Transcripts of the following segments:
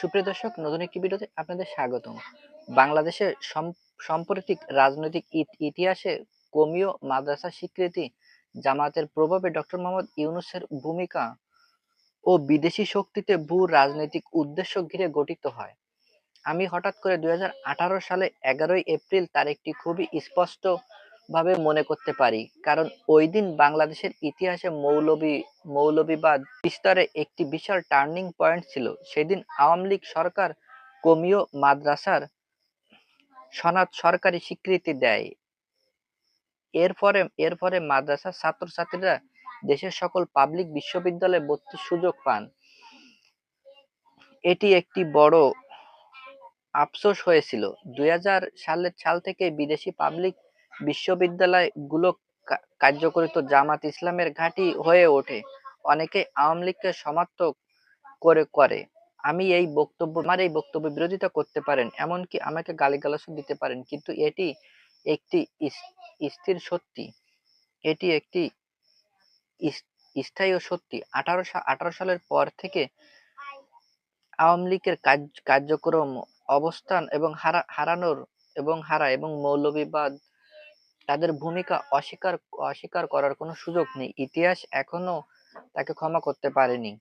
সুপ্রিয় দর্শক, নতুন একটি ভিডিওতে আপনাদের স্বাগতম। বাংলাদেশের সাম্প্রতিক রাজনৈতিক ইতিহাসে কওমি মাদ্রাসা স্বীকৃতি, জামায়াতের প্রভাবে ডক্টর মোহাম্মদ ইউনূসের ভূমিকা ও বিদেশি শক্তিতে ভূ-রাজনৈতিক উদ্দেশ্য ঘিরে গঠিত হয়। আমি হঠাৎ করে ২০১৮ সালে ১১ই এপ্রিল তারিখটি খুবই স্পষ্টভাবে মনে করতে পারি, কারণ ওই দিন বাংলাদেশের ইতিহাসে মৌলভীবাদ বিস্তারে একটি বিশাল টার্নিং পয়েন্ট ছিল। সেদিন আওয়ামী লীগ সরকার কওমি মাদ্রাসার সনদ সরকারি স্বীকৃতি দেয়। এর ফলে মাদ্রাসার ছাত্রছাত্রীরা দেশের সকল পাবলিক বিশ্ববিদ্যালয়ে ভর্তির সুযোগ পান। এটি একটি বড় আফসোস হয়েছিল। ২০০০ সাল থেকে বিদেশি পাবলিক বিশ্ববিদ্যালয়গুলো কার্যকরিত জামাত ইসলামের ঘাঁটি হয়ে ওঠে। অনেকেই আওয়ামী লীগকে সমর্থন করে। আমার এই বক্তব্য বিরোধিতা করতে পারেন, এমনকি আমাকে গালিগালাজও দিতে পারেন, কিন্তু এটি একটি স্থির সত্যি। এটি একটি স্থায়ী সত্যি। ১৮ সালের পর থেকে আওয়ামী লীগের কার্যক্রম, অবস্থান এবং মৌলভীবাদ তাদের ভূমিকা অস্বীকার করার কোনো সুযোগ নেই। ইতিহাস এখনো তাকে ক্ষমা করতে পারেনি।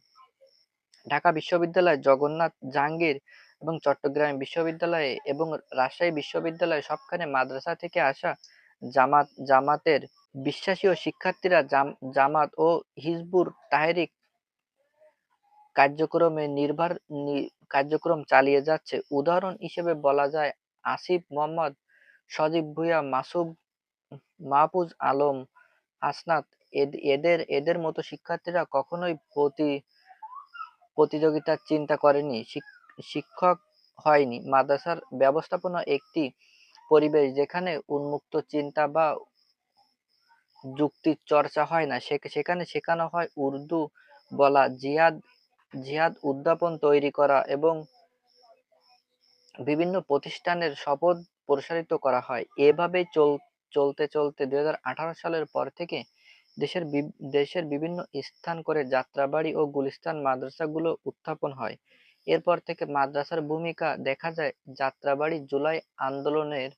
ঢাকা বিশ্ববিদ্যালয়, জগন্নাথ, জাহাঙ্গীর এবং চট্টগ্রাম বিশ্ববিদ্যালয়ে এবং রাজশাহী বিশ্ববিদ্যালয়ে সবখানে মাদ্রাসা থেকে আসা জামাতের বিশ্বাসী ও শিক্ষার্থীরা জামাত ও হিজবুত তাহরির কার্যক্রম চালিয়ে যাচ্ছে। উদাহরণ হিসেবে বলা যায়, আসিফ মোহাম্মদ, সজীব ভুঁইয়া, মাহফুজ আলম, হাসনাত, এদের মতো শিক্ষার্থীরা কখনোই প্রতিযোগিতার চিন্তা করেনি, শিক্ষক হয়নি। মাদ্রাসার ব্যবস্থাপনা একটি পরিবেশ যেখানে উন্মুক্ত চিন্তা বা যুক্তির চর্চা হয় না। সেখানে শেখানো হয় উর্দু বলা, জিহাদ উদ্যাপন তৈরি করা এবং বিভিন্ন প্রতিষ্ঠানের শপথ প্রসারিত করা হয়। এভাবেই চলতে ২০১৮ সালের পর থেকে দেশের বিভিন্ন স্থান করে যাত্রাবাড়ি ও গুলিস্তান মাদ্রাসাগুলো উত্থাপন হয়। এরপর থেকে মাদ্রাসার ভূমিকা দেখা যায় যাত্রাবাড়ি জুলাই আন্দোলনের,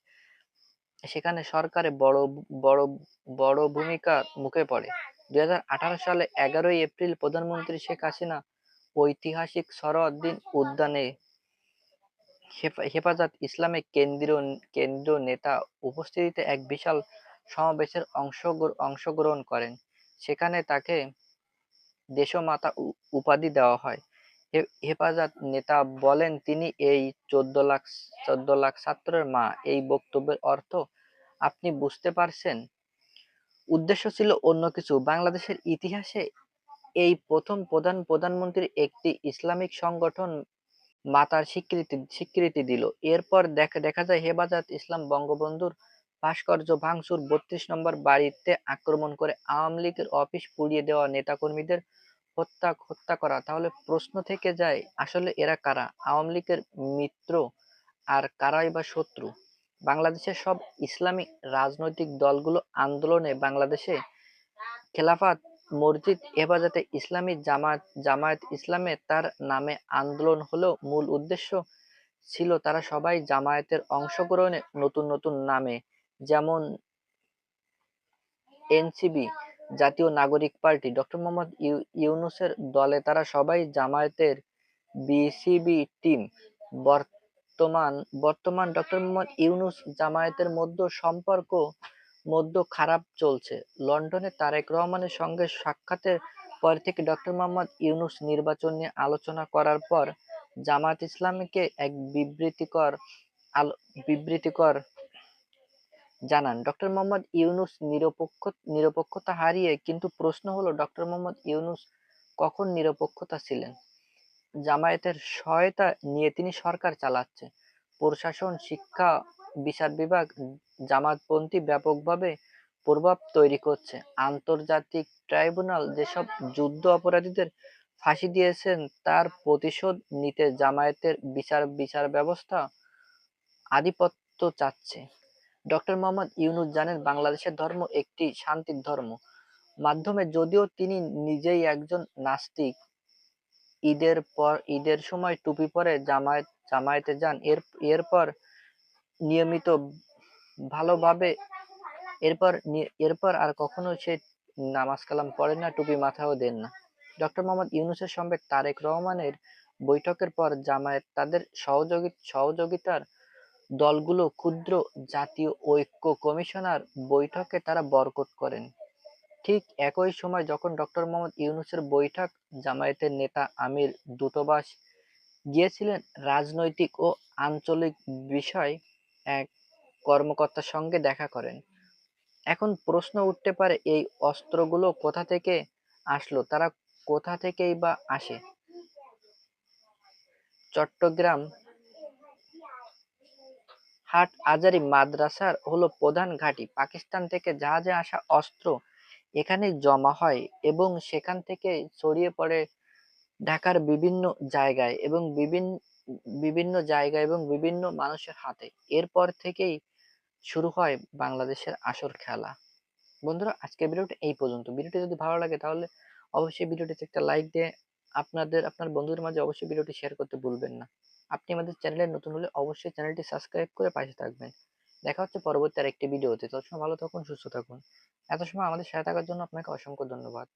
সেখানে সরকারের বড় ভূমিকার মুখে পড়ে। ২০১৮ সালে ১১ই এপ্রিল প্রধানমন্ত্রী শেখ হাসিনা ঐতিহাসিক সরওয়ার্দী উদ্যানে হেফাজত ইসলামের কেন্দ্রীয় নেতা উপস্থিতিতে এক বিশাল সমাবেশে অংশগ্রহণ করেন। সেখানে তাকে দেশমাতা উপাধি দেওয়া হয়। হেফাজত নেতা বলেন তিনি এই ১৪ লাখ ছাত্রের মা। এই বক্তব্যের অর্থ আপনি বুঝতে পারছেন? উদ্দেশ্য ছিল অন্য কিছু। বাংলাদেশের ইতিহাসে এই প্রথম প্রধানমন্ত্রী একটি ইসলামিক সংগঠন মাতার স্বীকৃতি দিল। এরপর দেখা যায় হেফাজত ইসলাম বঙ্গবন্ধুর ভাস্কর্য ভাঙচুর, ৩২ নম্বর বাড়িতে আক্রমণ করে আওয়ামী লীগের অফিস পুড়িয়ে দেওয়া, নেতাকর্মীদের হত্যা করা। তাহলে প্রশ্ন থেকে যায়, আসলে এরা কারা? আওয়ামী লীগের মিত্র আর কারাই বা শত্রু? বাংলাদেশের সব ইসলামী রাজনৈতিক দলগুলো আন্দোলনে বাংলাদেশে খেলাফত মসজিদ, হেফাজতে ইসলামী, জামায়াত ইসলামে তার নামে আন্দোলন হলেও মূল উদ্দেশ্য ছিল তারা সবাই জামায়াতের অংশগ্রহণে নতুন নামে, যেমন এনসিপি, জাতীয় নাগরিক পার্টি, ডক্টর মোহাম্মদ ইউনূসের দলে তারা সবাই জামায়াতের বিসিবি টিম। বর্তমান ডক্টর মোহাম্মদ ইউনূস জামায়াতের মধ্য খারাপ চলছে। লন্ডনে তারেক রহমানের সঙ্গে সাক্ষাতের পর থেকে ডক্টর মোহাম্মদ ইউনূস নির্বাচন নিয়ে আলোচনা করার পর জামায়াত ইসলামীকে এক বিবৃতিকর জানান। ডক্টর মোহাম্মদ ইউনূস নিরপেক্ষতা হারিয়ে, কিন্তু প্রশ্ন হলো ডক্টর মোহাম্মদ ইউনূস কখন নিরপেক্ষতা ছিলেন? জামায়াতের সহায়তা নিয়ে তিনি সরকার চালাচ্ছে। প্রশাসন, শিক্ষা, বিচার বিভাগ জামায়াতপন্থী ব্যাপকভাবে প্রভাব তৈরি করছে। আন্তর্জাতিক ট্রাইব্যুনাল যেসব যুদ্ধ অপরাধীদের ফাঁসি দিয়েছেন তার প্রতিশোধ নিতে জামায়াতের বিচার ব্যবস্থা আধিপত্য চাচ্ছে। ডক্টর মোহাম্মদ ইউনূস জানেন বাংলাদেশের ধর্ম একটি শান্তির ধর্ম। মাধ্যমে, যদিও তিনি নিজেই একজন নাস্তিক, ঈদের সময় টুপি পরে জামায়াতে যান। এরপর নিয়মিত ভালোভাবে এরপর আর কখনো সে নামাজ কালাম পড়েন না, টুপি মাথায়ও দেন না। ডক্টর মোহাম্মদ ইউনূসের সঙ্গে তারেক রহমানের বৈঠকের পর জামায়াত তাদের সহযোগিতার দলগুলো ক্ষুদ্র জাতীয় ঐক্য কমিশনার বৈঠকে তারা বয়কট করেন। ঠিক একই সময় যখন ডক্টর মোহাম্মদ ইউনূসের বৈঠক, জামায়াতের নেতা আমির দূতাবাস গিয়েছিলেন রাজনৈতিক ও আঞ্চলিক বিষয় এক কর্মকর্তার সঙ্গে দেখা করেন। এখন প্রশ্ন উঠতে পারে, এই অস্ত্রগুলো কোথা থেকে আসলো, তারা কোথা থেকেই বা আসে? চট্টগ্রাম হাট আজারি মাদ্রাসার হলো প্রধান ঘাঁটি। পাকিস্তান থেকে জাহাজে আসা অস্ত্র এখানে জমা হয় এবং সেখান থেকে ছড়িয়ে পড়ে ঢাকার বিভিন্ন জায়গায় এবং বিভিন্ন মানুষের হাতে। এরপর থেকেই শুরু হয় বাংলাদেশের আসল খেলা। বন্ধুরা, আজকের ভিডিওটা এই পর্যন্ত। ভিডিওটি যদি ভালো লাগে তাহলে অবশ্যই ভিডিওটিতে একটা লাইক দিয়ে আপনার বন্ধুদের মাঝে অবশ্যই ভিডিওটি শেয়ার করতে ভুলবেন না। আপনি আমাদের চ্যানেলে নতুন হলে অবশ্যই চ্যানেলটি সাবস্ক্রাইব করে পাশে থাকবেন। দেখা হচ্ছে পরবর্তী আরেকটি ভিডিওতে। ততক্ষণ ভালো থাকুন, সুস্থ থাকুন। এত সময় আমাদের সাথে থাকার জন্য আপনাকে অসংখ্য ধন্যবাদ।